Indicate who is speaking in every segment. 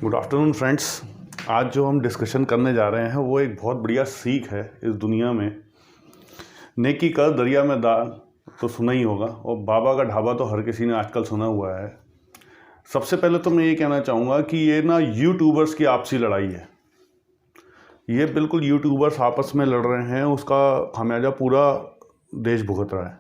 Speaker 1: Good afternoon friends. आज जो हम डिस्कशन करने जा रहे हैं वो एक बहुत बढ़िया सीख है इस दुनिया में। नेकी कर दरिया में डाल तो सुना ही होगा, और बाबा का ढाबा तो हर किसी ने आजकल सुना हुआ है। सबसे पहले तो मैं ये कहना चाहूँगा कि ये ना यूट्यूबर्स की आपसी लड़ाई है। ये बिल्कुल यूट्यूबर्स आपस में लड़ रहे हैं, उसका खामियाजा पूरा देश भुगत रहा है।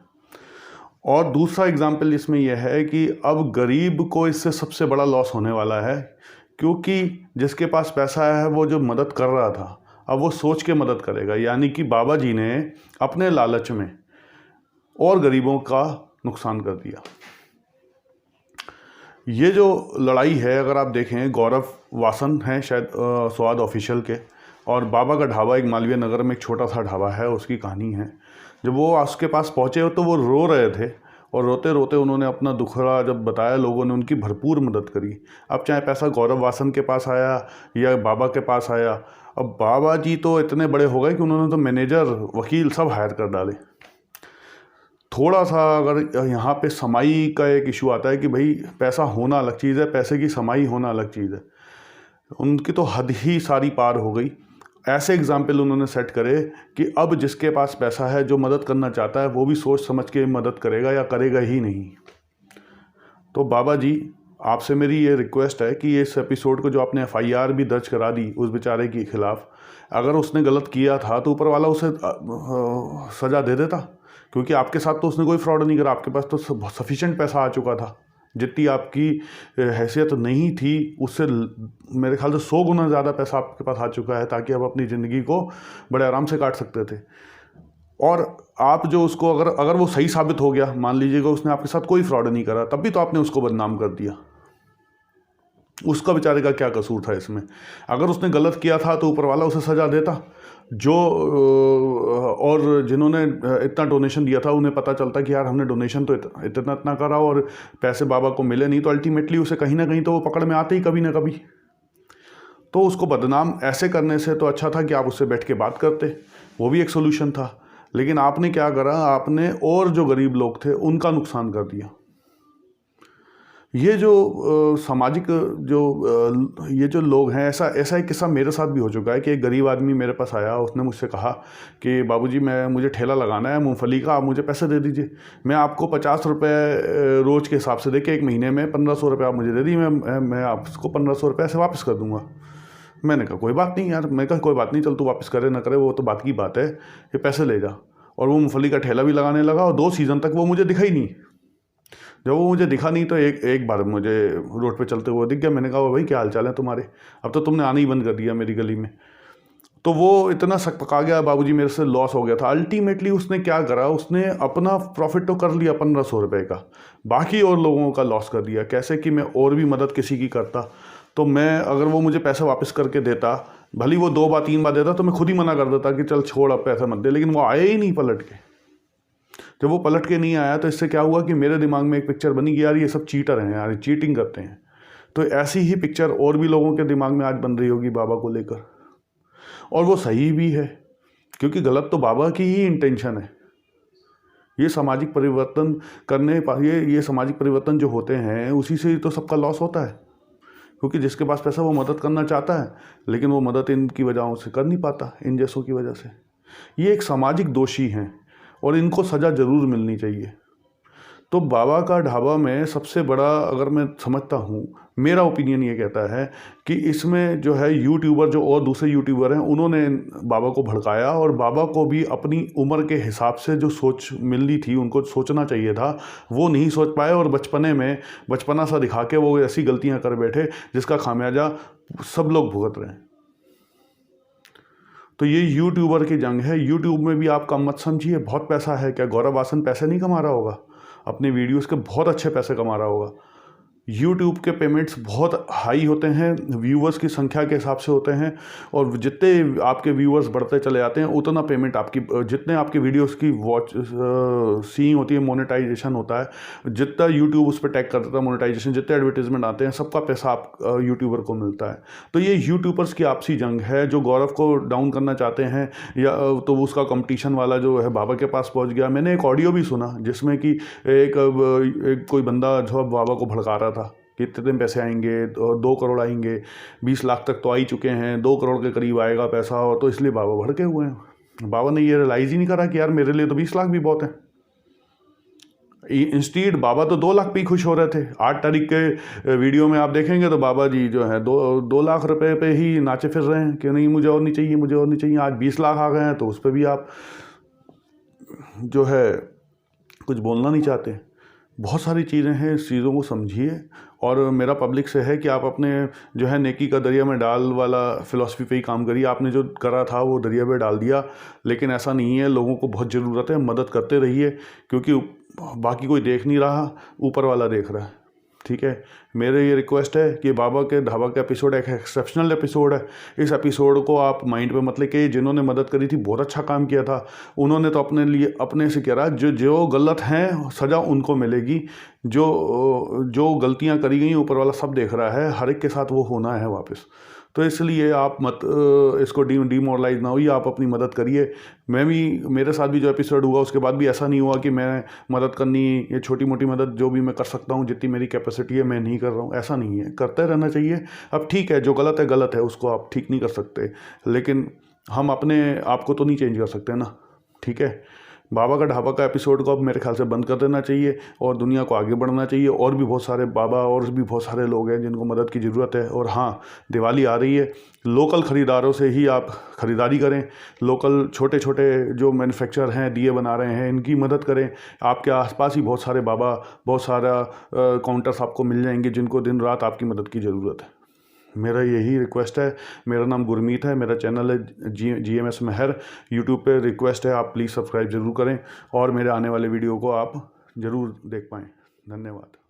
Speaker 1: और दूसरा एग्जाम्पल इसमें यह है कि अब गरीब को इससे सबसे बड़ा लॉस होने वाला है, क्योंकि जिसके पास पैसा है वो जो मदद कर रहा था अब वो सोच के मदद करेगा। यानी कि बाबा जी ने अपने लालच में और गरीबों का नुकसान कर दिया। ये जो लड़ाई है, अगर आप देखें, गौरव वासन हैं शायद स्वाद ऑफिशियल के, और बाबा का ढाबा एक मालवीय नगर में एक छोटा सा ढाबा है, उसकी कहानी है। जब वो उसके पास पहुँचे तो वो रो रहे थे, और रोते रोते उन्होंने अपना दुखड़ा जब बताया, लोगों ने उनकी भरपूर मदद करी। अब चाहे पैसा गौरव वासन के पास आया या बाबा के पास आया, अब बाबा जी तो इतने बड़े हो गए कि उन्होंने तो मैनेजर, वकील सब हायर कर डाले। थोड़ा सा अगर यहाँ पे समाई का एक इशू आता है कि भाई पैसा होना अलग चीज़ है, पैसे की समाई होना अलग चीज़ है। उनकी तो हद ही सारी पार हो गई। ऐसे एग्जाम्पल उन्होंने सेट करे कि अब जिसके पास पैसा है, जो मदद करना चाहता है, वो भी सोच समझ के मदद करेगा या करेगा ही नहीं। तो बाबा जी, आपसे मेरी ये रिक्वेस्ट है कि इस एपिसोड को जो आपने FIR भी दर्ज करा दी उस बेचारे के खिलाफ, अगर उसने गलत किया था तो ऊपर वाला उसे सज़ा दे देता, क्योंकि आपके साथ तो उसने कोई फ्रॉड नहीं करा। आपके पास तो सफिशिएंट पैसा आ चुका था। जितनी आपकी हैसियत नहीं थी उससे मेरे ख्याल से 100 गुना ज़्यादा पैसा आपके पास आ चुका है, ताकि आप अपनी ज़िंदगी को बड़े आराम से काट सकते थे। और आप जो उसको अगर वो सही साबित हो गया, मान लीजिएगा उसने आपके साथ कोई फ्रॉड नहीं करा, तब भी तो आपने उसको बदनाम कर दिया। उसका बेचारे का क्या कसूर था इसमें? अगर उसने गलत किया था तो ऊपर वाला उसे सज़ा देता। जो और जिन्होंने इतना डोनेशन दिया था उन्हें पता चलता कि यार हमने डोनेशन तो इतना करा और पैसे बाबा को मिले नहीं, तो अल्टीमेटली उसे कहीं ना कहीं तो वो पकड़ में आते ही कभी ना कभी। तो उसको बदनाम ऐसे करने से तो अच्छा था कि आप उससे बैठ के बात करते, वो भी एक सोल्यूशन था। लेकिन आपने क्या करा, आपने और जो गरीब लोग थे उनका नुकसान कर दिया। ये जो सामाजिक ये जो लोग हैं, ऐसा एक किस्सा मेरे साथ भी हो चुका है कि एक गरीब आदमी मेरे पास आया। उसने मुझसे कहा कि बाबूजी, मुझे ठेला लगाना है मूंगफली का, आप मुझे पैसे दे दीजिए। मैं आपको 50 रुपये रोज़ के हिसाब से देके एक महीने में 1500 रुपये आप मुझे दे दी, मैं आपको 1500 रुपये से वापस कर दूंगा। मैंने कहा कोई बात नहीं यार। मैं कहा कोई बात नहीं, चल तू वापस करे ना करे वो तो बात की बात है, ये पैसे ले जा। और वो मूंगफली का ठेला भी लगाने लगा, और 2 सीज़न तक वो मुझे दिखा ही नहीं। जब वो मुझे दिखा नहीं तो एक बार मुझे रोड पे चलते हुए दिख गया। मैंने कहा भाई क्या हाल चाल है तुम्हारे, अब तो तुमने आना ही बंद कर दिया मेरी गली में। तो वो इतना सक पका गया, बाबूजी मेरे से लॉस हो गया था। अल्टीमेटली उसने क्या करा, उसने अपना प्रॉफिट तो कर लिया 1500 रुपये का, बाकी और लोगों का लॉस कर दिया। कैसे कि मैं और भी मदद किसी की करता, तो मैं अगर वो मुझे पैसे वापस करके देता, भली वो 2 बार 3 बार देता, तो मैं खुद ही मना कर देता कि चल छोड़ अब पैसा मत दे। लेकिन वो आया ही नहीं पलट के। जब वो पलट के नहीं आया तो इससे क्या हुआ कि मेरे दिमाग में एक पिक्चर बनी कि यार ये सब चीटर हैं, यार चीटिंग करते हैं। तो ऐसी ही पिक्चर और भी लोगों के दिमाग में आज बन रही होगी बाबा को लेकर, और वो सही भी है, क्योंकि गलत तो बाबा की ही इंटेंशन है। ये सामाजिक परिवर्तन ये सामाजिक परिवर्तन जो होते हैं उसी से तो सबका लॉस होता है, क्योंकि जिसके पास पैसा वो मदद करना चाहता है, लेकिन वो मदद इनकी वजहों से कर नहीं पाता, इन जैसों की वजह से। ये एक सामाजिक दोषी हैं और इनको सज़ा ज़रूर मिलनी चाहिए। तो बाबा का ढाबा में सबसे बड़ा, अगर मैं समझता हूँ, मेरा ओपिनियन ये कहता है कि इसमें जो है यूट्यूबर, जो और दूसरे यूट्यूबर हैं, उन्होंने बाबा को भड़काया, और बाबा को भी अपनी उम्र के हिसाब से जो सोच मिलनी थी, उनको सोचना चाहिए था, वो नहीं सोच पाए, और बचपना सा दिखा के वो ऐसी गलतियाँ कर बैठे जिसका खामियाजा सब लोग भुगत रहे हैं। तो ये यूट्यूबर की जंग है। यूट्यूब में भी आप कम मत समझिए, बहुत पैसा है। क्या गौरव वासन पैसे नहीं कमा रहा होगा? अपने वीडियोस के बहुत अच्छे पैसे कमा रहा होगा। यूट्यूब के पेमेंट्स बहुत हाई होते हैं, व्यूवर्स की संख्या के हिसाब से होते हैं, और जितने आपके व्यूवर्स बढ़ते चले जाते हैं उतना पेमेंट आपकी, जितने आपके वीडियोस की वॉच सीइंग होती है, मोनेटाइजेशन होता है, जितना यूट्यूब उस पर टैग कर देता है मोनेटाइजेशन, जितने एडवर्टीजमेंट आते हैं, सबका पैसा आप यूट्यूबर को मिलता है। तो ये यूट्यूबर्स की आपसी जंग है। जो गौरव को डाउन करना चाहते हैं, या तो उसका कंपटीशन वाला जो है बाबा के पास पहुँच गया। मैंने एक ऑडियो भी सुना जिसमें कि एक कोई बंदा जो बाबा को भड़का रहा था, कितने पैसे आएंगे, 2 करोड़ आएंगे, 20 लाख तक तो आ ही चुके हैं, 2 करोड़ के करीब आएगा पैसा, और तो इसलिए बाबा भड़के हुए हैं। बाबा ने ये रियलाइज़ ही नहीं करा कि यार मेरे लिए तो 20 लाख भी बहुत है। इंस्टीड बाबा तो 2 लाख पे ही खुश हो रहे थे। 8 तारीख के वीडियो में आप देखेंगे तो बाबा जी जो है 2 लाख रुपए पे ही नाचे फिर रहे हैं कि नहीं मुझे और नहीं चाहिए, मुझे और नहीं चाहिए। आज 20 लाख आ गए हैं तो उस पर भी आप जो है कुछ बोलना नहीं चाहते। बहुत सारी चीज़ें हैं, इस चीज़ों को समझिए। और मेरा पब्लिक से है कि आप अपने जो है नेकी का दरिया में डाल वाला फ़िलॉसफी पे ही काम करिए। आपने जो करा था वो दरिया में डाल दिया, लेकिन ऐसा नहीं है। लोगों को बहुत ज़रूरत है, मदद करते रहिए, क्योंकि बाकी कोई देख नहीं रहा, ऊपर वाला देख रहा है। ठीक है, मेरे ये रिक्वेस्ट है कि बाबा के ढाबा का एपिसोड एक एक्सेप्शनल एपिसोड है। इस एपिसोड को आप माइंड पे मत लेके, जिन्होंने मदद करी थी बहुत अच्छा काम किया था, उन्होंने तो अपने लिए अपने से करा। जो गलत हैं सज़ा उनको मिलेगी। जो गलतियां करी गई ऊपर वाला सब देख रहा है, हर एक के साथ वो होना है वापस। तो इसलिए आप मत इसको डीमोरलाइज ना होइए, आप अपनी मदद करिए। मेरे साथ भी जो एपिसोड हुआ उसके बाद भी ऐसा नहीं हुआ कि मैं मदद करनी, ये छोटी मोटी मदद जो भी मैं कर सकता हूँ, जितनी मेरी कैपेसिटी है मैं नहीं कर रहा हूँ, ऐसा नहीं है। करते रहना चाहिए। अब ठीक है, जो गलत है गलत है, उसको आप ठीक नहीं कर सकते, लेकिन हम अपने आप को तो नहीं चेंज कर सकते ना। ठीक है, बाबा का ढाबा का एपिसोड को अब मेरे ख्याल से बंद कर देना चाहिए और दुनिया को आगे बढ़ना चाहिए। और भी बहुत सारे बाबा और भी बहुत सारे लोग हैं जिनको मदद की ज़रूरत है। और हाँ, दिवाली आ रही है, लोकल ख़रीदारों से ही आप ख़रीदारी करें। लोकल छोटे छोटे जो मैन्युफैक्चरर हैं, दिए बना रहे हैं, इनकी मदद करें। आपके आसपास ही बहुत सारे बाबा, बहुत सारा काउंटर्स आपको मिल जाएंगे जिनको दिन रात आपकी मदद की ज़रूरत है। मेरा यही रिक्वेस्ट है। मेरा नाम गुरमीत है, मेरा चैनल है GMS मेहर। यूट्यूब पे रिक्वेस्ट है, आप प्लीज़ सब्सक्राइब ज़रूर करें और मेरे आने वाले वीडियो को आप ज़रूर देख पाएँ। धन्यवाद।